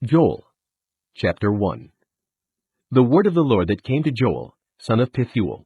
Joel, chapter 1. The word of the Lord that came to Joel, son of Pethuel.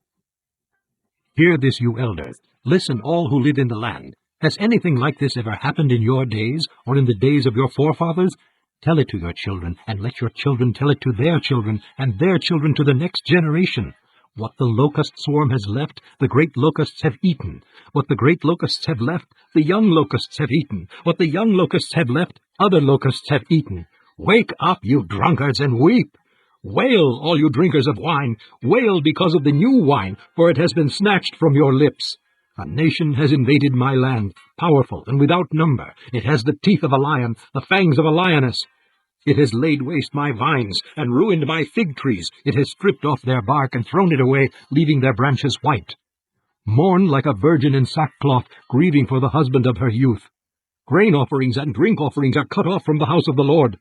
Hear this, you elders. Listen, all who live in the land. Has anything like this ever happened in your days, or in the days of your forefathers? Tell it to your children, and let your children tell it to their children, and their children to the next generation. What the locust swarm has left, the great locusts have eaten. What the great locusts have left, the young locusts have eaten. What the young locusts have left, other locusts have eaten. Wake up, you drunkards, and weep. Wail, all you drinkers of wine. Wail because of the new wine, for it has been snatched from your lips. A nation has invaded my land, powerful and without number. It has the teeth of a lion, the fangs of a lioness. It has laid waste my vines and ruined my fig trees. It has stripped off their bark and thrown it away, leaving their branches white. Mourn like a virgin in sackcloth, grieving for the husband of her youth. Grain offerings and drink offerings are cut off from the house of the Lord.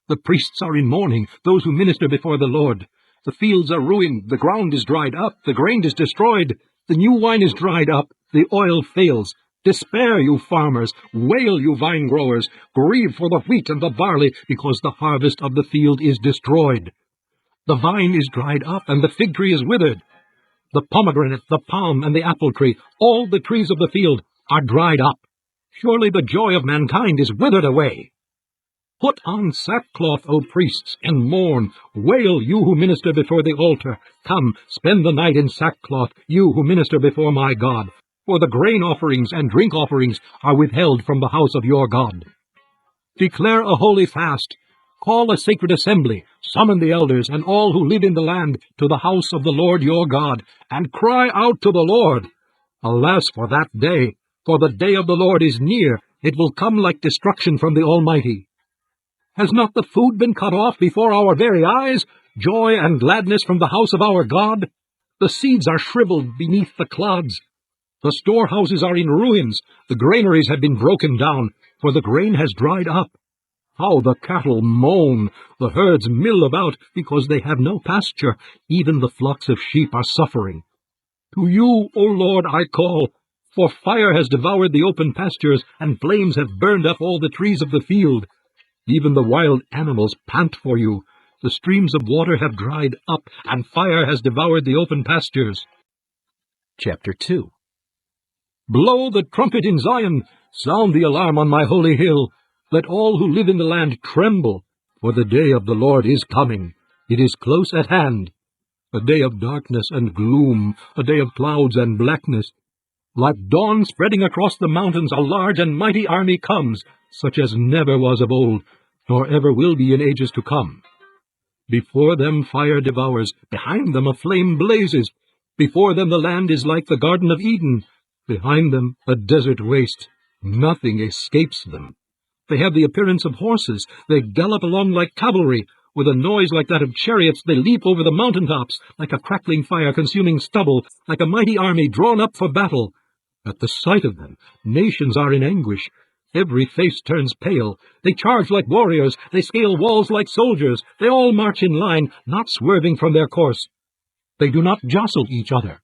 The priests are in mourning, those who minister before the Lord. The fields are ruined, the ground is dried up, the grain is destroyed. The new wine is dried up, the oil fails. Despair, you farmers, wail, you vine growers, grieve for the wheat and the barley, because the harvest of the field is destroyed. The vine is dried up, and the fig tree is withered. The pomegranate, the palm, and the apple tree, all the trees of the field, are dried up. Surely the joy of mankind is withered away. Put on sackcloth, O priests, and mourn. Wail, you who minister before the altar. Come, spend the night in sackcloth, you who minister before my God. For the grain offerings and drink offerings are withheld from the house of your God. Declare a holy fast. Call a sacred assembly. Summon the elders and all who live in the land to the house of the Lord your God, and cry out to the Lord. Alas for that day, for the day of the Lord is near. It will come like destruction from the Almighty. Has not the food been cut off before our very eyes, joy and gladness from the house of our God? The seeds are shriveled beneath the clods. The storehouses are in ruins, the granaries have been broken down, for the grain has dried up. How the cattle moan, the herds mill about, because they have no pasture, even the flocks of sheep are suffering. To you, O Lord, I call, for fire has devoured the open pastures, and flames have burned up all the trees of the field. Even the wild animals pant for you. The streams of water have dried up, and fire has devoured the open pastures. Chapter 2. Blow the trumpet in Zion, sound the alarm on my holy hill. Let all who live in the land tremble, for the day of the Lord is coming. It is close at hand. A day of darkness and gloom, a day of clouds and blackness. Like dawn spreading across the mountains, a large and mighty army comes, such as never was of old, nor ever will be in ages to come. Before them fire devours, behind them a flame blazes. Before them the land is like the Garden of Eden, behind them a desert waste. Nothing escapes them. They have the appearance of horses, they gallop along like cavalry. With a noise like that of chariots they leap over the mountaintops, like a crackling fire consuming stubble, like a mighty army drawn up for battle. At the sight of them, nations are in anguish. Every face turns pale. They charge like warriors. They scale walls like soldiers. They all march in line, not swerving from their course. They do not jostle each other.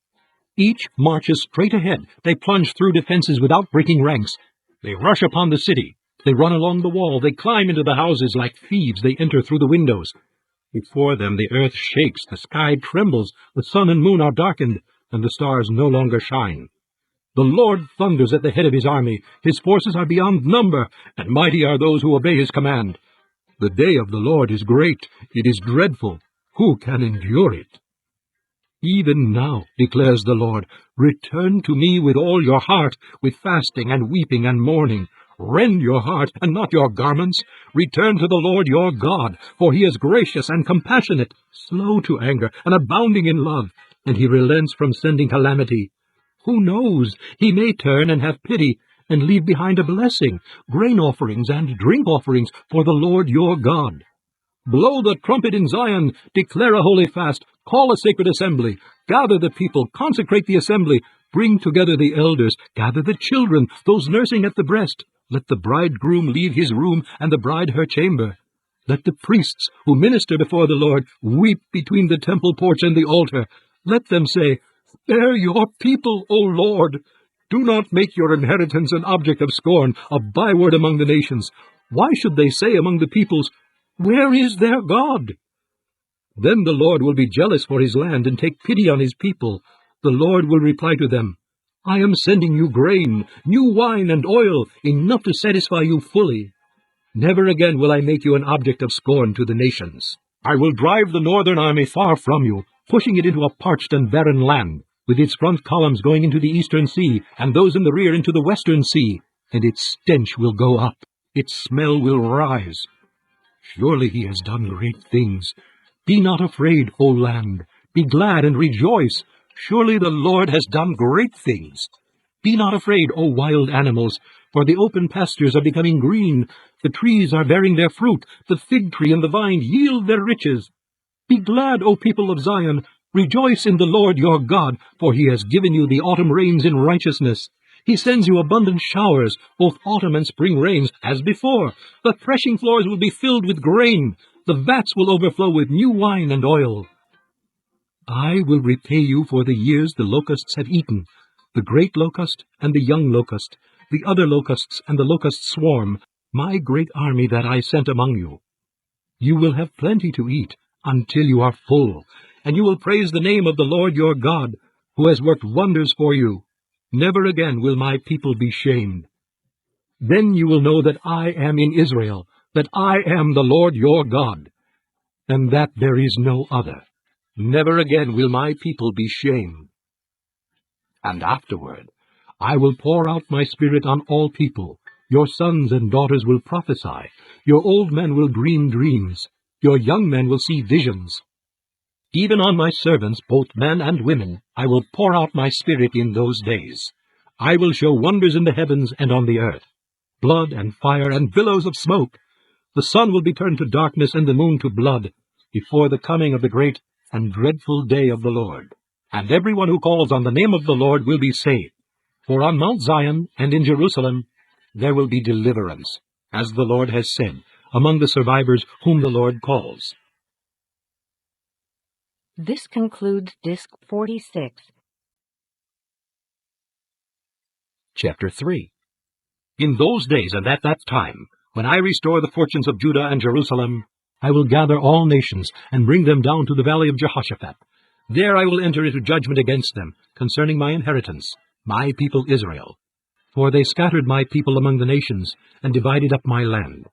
Each marches straight ahead. They plunge through defenses without breaking ranks. They rush upon the city. They run along the wall. They climb into the houses like thieves. They enter through the windows. Before them the earth shakes. The sky trembles. The sun and moon are darkened, and the stars no longer shine. The Lord thunders at the head of his army. His forces are beyond number, and mighty are those who obey his command. The day of the Lord is great. It is dreadful. Who can endure it? Even now, declares the Lord, return to me with all your heart, with fasting and weeping and mourning. Rend your heart and not your garments. Return to the Lord your God, for he is gracious and compassionate, slow to anger and abounding in love, and he relents from sending calamity. Who knows? He may turn and have pity, and leave behind a blessing, grain offerings and drink offerings for the Lord your God. Blow the trumpet in Zion, declare a holy fast, call a sacred assembly, gather the people, consecrate the assembly, bring together the elders, gather the children, those nursing at the breast. Let the bridegroom leave his room, and the bride her chamber. Let the priests who minister before the Lord weep between the temple porch and the altar. Let them say, Spare your people, O Lord. Do not make your inheritance an object of scorn, a byword among the nations. Why should they say among the peoples, Where is their God? Then the Lord will be jealous for his land and take pity on his people. The Lord will reply to them, I am sending you grain, new wine and oil, enough to satisfy you fully. Never again will I make you an object of scorn to the nations. I will drive the northern army far from you, pushing it into a parched and barren land, with its front columns going into the eastern sea, and those in the rear into the western sea, and its stench will go up, its smell will rise. Surely he has done great things. Be not afraid, O land. Be glad and rejoice. Surely the Lord has done great things. Be not afraid, O wild animals, for the open pastures are becoming green. The trees are bearing their fruit. The fig tree and the vine yield their riches. Be glad, O people of Zion. Rejoice in the Lord your God, for he has given you the autumn rains in righteousness. He sends you abundant showers, both autumn and spring rains, as before. The threshing floors will be filled with grain. The vats will overflow with new wine and oil. I will repay you for the years the locusts have eaten, the great locust and the young locust, the other locusts and the locust swarm, my great army that I sent among you. You will have plenty to eat until you are full, and you will praise the name of the Lord your God, who has worked wonders for you. Never again will my people be shamed. Then you will know that I am in Israel, that I am the Lord your God, and that there is no other. Never again will my people be shamed. And afterward I will pour out my Spirit on all people. Your sons and daughters will prophesy. Your old men will dream dreams. Your young men will see visions. Even on my servants, both men and women, I will pour out my Spirit in those days. I will show wonders in the heavens and on the earth, blood and fire and billows of smoke. The sun will be turned to darkness and the moon to blood, before the coming of the great and dreadful day of the Lord. And everyone who calls on the name of the Lord will be saved. For on Mount Zion and in Jerusalem there will be deliverance, as the Lord has said, among the survivors whom the Lord calls. This concludes Disc 46. Chapter 3. In those days and at that time, when I restore the fortunes of Judah and Jerusalem, I will gather all nations and bring them down to the valley of Jehoshaphat. There I will enter into judgment against them concerning my inheritance, my people Israel. For they scattered my people among the nations and divided up my land.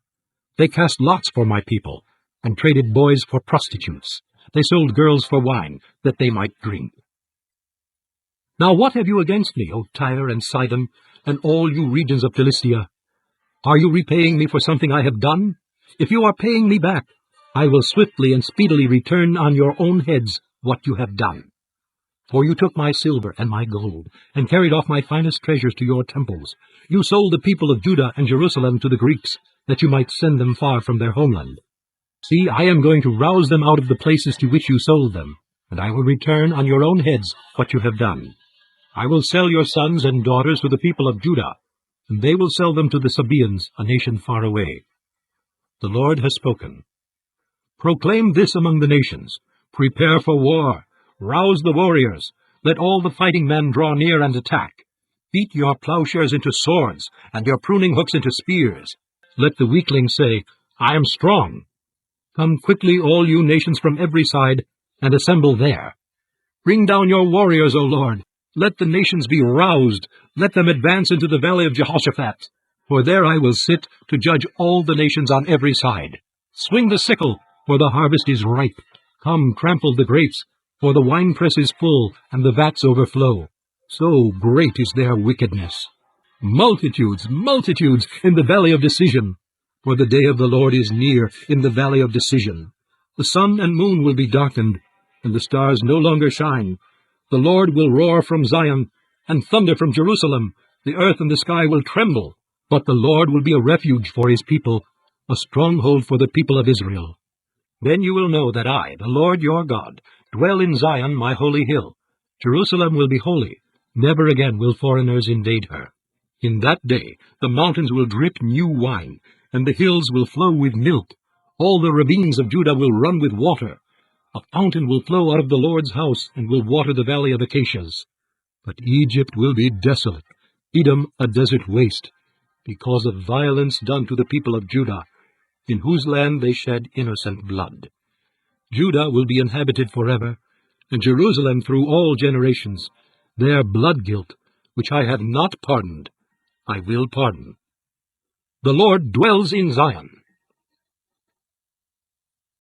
They cast lots for my people and traded boys for prostitutes. They sold girls for wine, that they might drink. Now what have you against me, O Tyre and Sidon, and all you regions of Philistia? Are you repaying me for something I have done? If you are paying me back, I will swiftly and speedily return on your own heads what you have done. For you took my silver and my gold, and carried off my finest treasures to your temples. You sold the people of Judah and Jerusalem to the Greeks, that you might send them far from their homeland. See, I am going to rouse them out of the places to which you sold them, and I will return on your own heads what you have done. I will sell your sons and daughters to the people of Judah, and they will sell them to the Sabaeans, a nation far away. The Lord has spoken. Proclaim this among the nations. Prepare for war. Rouse the warriors. Let all the fighting men draw near and attack. Beat your plowshares into swords, and your pruning hooks into spears. Let the weakling say, I am strong. Come quickly, all you nations from every side, and assemble there. Bring down your warriors, O Lord. Let the nations be roused. Let them advance into the valley of Jehoshaphat. For there I will sit to judge all the nations on every side. Swing the sickle, for the harvest is ripe. Come, trample the grapes, for the winepress is full, and the vats overflow. So great is their wickedness. Multitudes, multitudes, in the valley of decision. For the day of the Lord is near in the valley of decision. The sun and moon will be darkened, and the stars no longer shine. The Lord will roar from Zion, and thunder from Jerusalem. The earth and the sky will tremble. But the Lord will be a refuge for his people, a stronghold for the people of Israel. Then you will know that I, the Lord your God, dwell in Zion, my holy hill. Jerusalem will be holy. Never again will foreigners invade her. In that day the mountains will drip new wine, and the hills will flow with milk. All the ravines of Judah will run with water. A fountain will flow out of the Lord's house, and will water the valley of acacias. But Egypt will be desolate, Edom a desert waste, because of violence done to the people of Judah, in whose land they shed innocent blood. Judah will be inhabited forever, and Jerusalem through all generations. Their blood guilt, which I had not pardoned, I will pardon. The Lord dwells in Zion.